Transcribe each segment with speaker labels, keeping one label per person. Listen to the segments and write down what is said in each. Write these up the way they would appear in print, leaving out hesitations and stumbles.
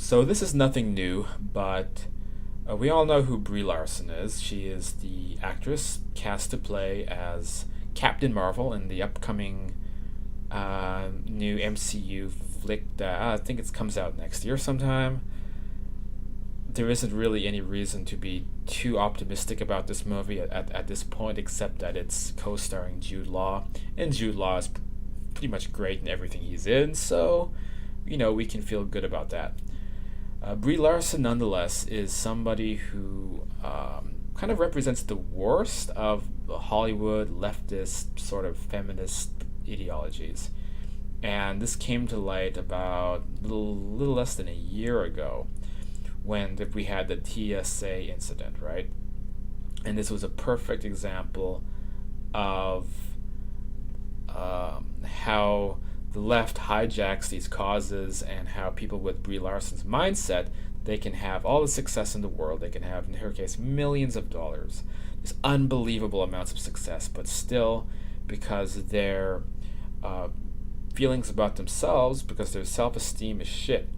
Speaker 1: So this is nothing new, but we all know who Brie Larson is. She is the actress cast to play as Captain Marvel in the upcoming new MCU flick that I think it comes out next year sometime. There isn't really any reason to be too optimistic about this movie at this point, except that it's co-starring Jude Law, and Jude Law is pretty much great in everything he's in, so we can feel good about that. Brie Larson, nonetheless, is somebody who kind of represents the worst of the Hollywood leftist sort of feminist ideologies. And this came to light about little less than a year ago when we had the TSA incident, right? And this was a perfect example of how the left hijacks these causes and how people with Brie Larson's mindset, they can have all the success in the world. They can have, in her case, millions of dollars, just unbelievable amounts of success, but still, because their feelings about themselves, because their self-esteem is shit,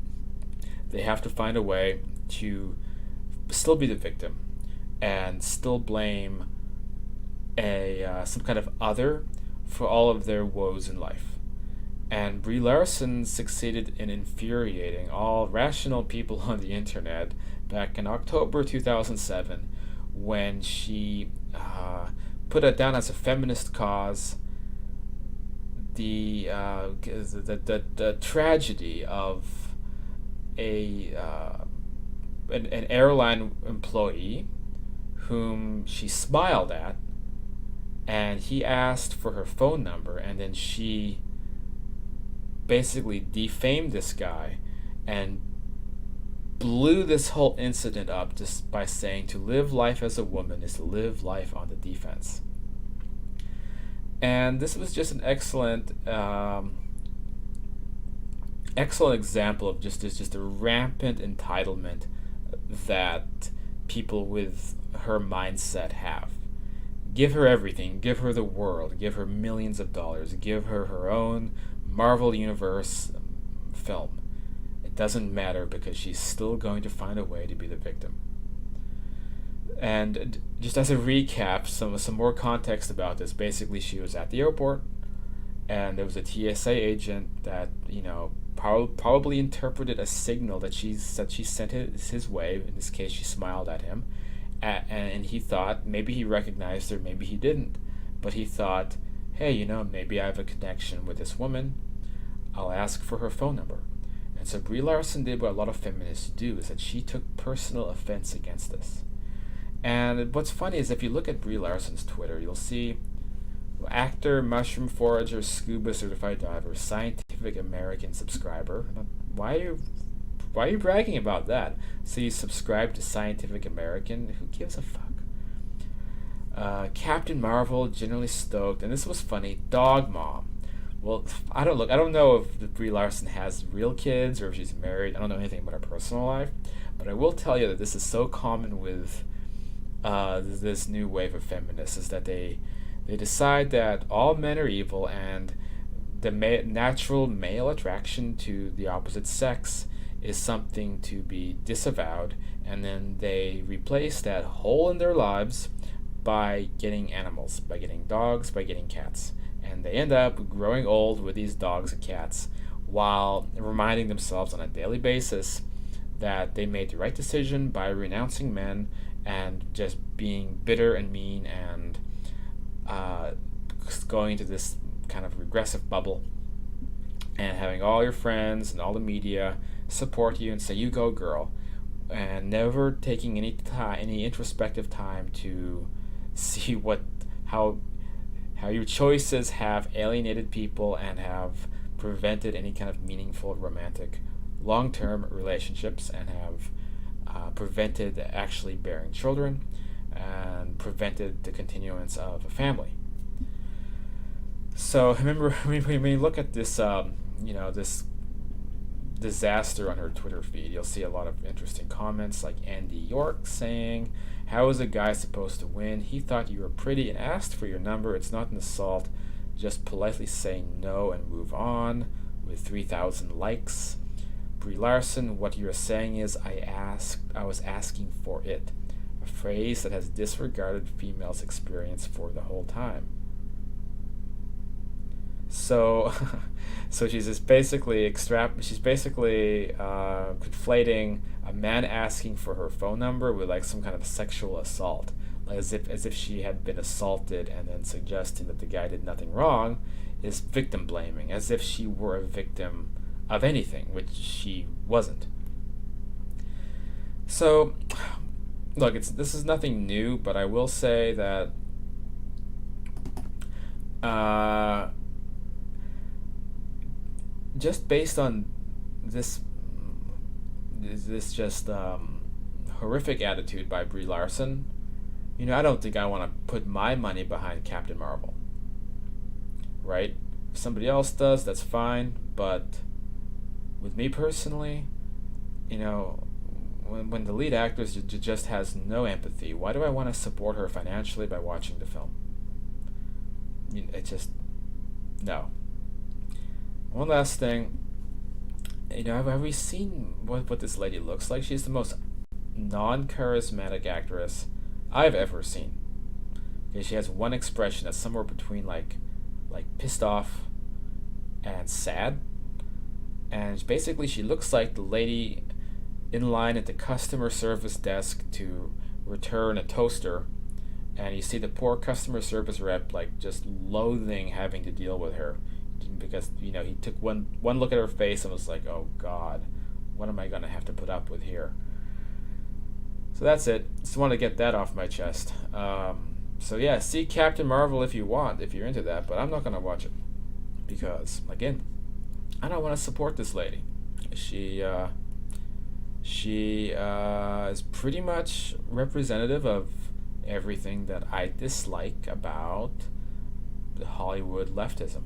Speaker 1: they have to find a way to still be the victim and still blame a some kind of other for all of their woes in life. And Brie Larson succeeded in infuriating all rational people on the internet back in October 2007 when she put it down as a feminist cause the tragedy of an airline employee whom she smiled at, and he asked for her phone number, and then she basically defamed this guy and blew this whole incident up just by saying to live life as a woman is to live life on the defense. And this was just an excellent example of just a rampant entitlement that people with her mindset have. Give her everything, give her the world, give her millions of dollars, give her her own Marvel Universe film. It doesn't matter because she's still going to find a way to be the victim. And just as a recap, some more context about this. Basically, she was at the airport, and there was a TSA agent that probably interpreted a signal that she sent his way. In this case, she smiled at him, and he thought maybe he recognized her, maybe he didn't, but he thought, hey, maybe I have a connection with this woman. I'll ask for her phone number. And so Brie Larson did what a lot of feminists do, is that she took personal offense against this. And what's funny is if you look at Brie Larson's Twitter, you'll see actor, mushroom forager, scuba certified diver, Scientific American subscriber. Why are you bragging about that? So you subscribe to Scientific American? Who gives a fuck? Captain Marvel, generally stoked, and this was funny. Dog mom. Well, I don't know if Brie Larson has real kids or if she's married. I don't know anything about her personal life, but I will tell you that this is so common with this new wave of feminists, is that they decide that all men are evil and the natural male attraction to the opposite sex is something to be disavowed, and then they replace that hole in their lives by getting animals, by getting dogs, by getting cats. And they end up growing old with these dogs and cats while reminding themselves on a daily basis that they made the right decision by renouncing men and just being bitter and mean and going into this kind of regressive bubble and having all your friends and all the media support you and say, you go girl, and never taking any introspective time to see how your choices have alienated people and have prevented any kind of meaningful romantic long-term relationships, and have prevented actually bearing children and prevented the continuance of a family. So remember, when you look at this, this disaster on her Twitter feed, you'll see a lot of interesting comments like Andy York saying, how is a guy supposed to win? He thought you were pretty and asked for your number. It's not an assault. Just politely say no and move on, with 3,000 likes. Brie Larson, what you're saying is I was asking for it. A phrase that has disregarded females' experience for the whole time. So, so she's just basically she's basically conflating a man asking for her phone number with like some kind of sexual assault, like as if she had been assaulted and then suggesting that the guy did nothing wrong is victim blaming, as if she were a victim of anything, which she wasn't. So, look, this is nothing new, but I will say that uh, just based on this this just horrific attitude by Brie Larson, I don't think I want to put my money behind Captain Marvel. Right? If somebody else does, that's fine. But with me personally, when the lead actress just has no empathy, why do I want to support her financially by watching the film? It just no. One last thing, have we seen what this lady looks like? She's the most non-charismatic actress I've ever seen. Okay, she has one expression that's somewhere between like pissed off and sad, and basically she looks like the lady in line at the customer service desk to return a toaster, and you see the poor customer service rep like just loathing having to deal with her because he took one look at her face and was like, oh god, what am I gonna have to put up with here? So that's it. Just want to get that off my chest. So yeah, see Captain Marvel if you want, if you're into that, but I'm not gonna watch it because again, I don't want to support this lady. She is pretty much representative of everything that I dislike about the Hollywood leftism.